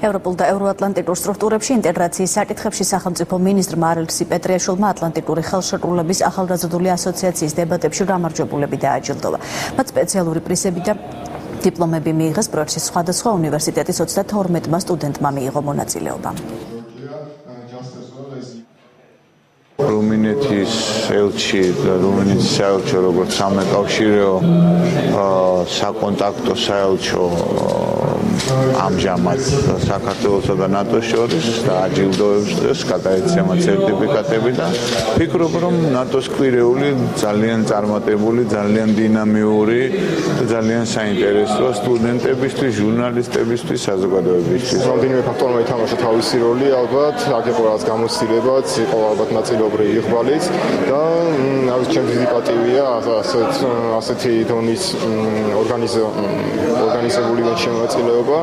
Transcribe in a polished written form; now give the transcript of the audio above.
ევროპულ და ევროატლანტიკურ სტრუქტურებში ინტეგრაციის საკითხებში სახელმწიფო მინისტრმა არელქსი პეტრიაშვილმა ატლანტიკური ხელშეკრულების ახალგაზრდული ასოციაციის დებატებში გამარჯვებულები დააჯილდოვა. მათ სპეციალური პრიზები და დიპლომები მიიღეს პროექტის სხვადასხვა უნივერსიტეტის 32-მა სტუდენტმა მიიღო მონაწილეობა. რუმინეთის ელჩი და რუმინეთის საელჩო როგორც სამეკავშირეო საკონტაქტო საელჩო ამჟამად საქართველოსა და ნატოს შორის და აჯილდოებს დღეს გადაეცემა სერტიფიკატები და ფიქრობ რომ ნატოს კვირეული ძალიან წარმატებული, ძალიან დინამიური და ძალიან საინტერესოა სტუდენტებისთვის, ჟურნალისტებისთვის, საზოგადოებისთვის. რამდენიმე ფაქტორმა ითამაშა თავისი როლი, ალბათ, აქ იყო რაღაც გამოცდილებაც, იყო ალბათ ნაწილობრივი იღბალიც და ჩემთვის პატივია ასეთი დონის ორგანიზებული შემოწირულობა.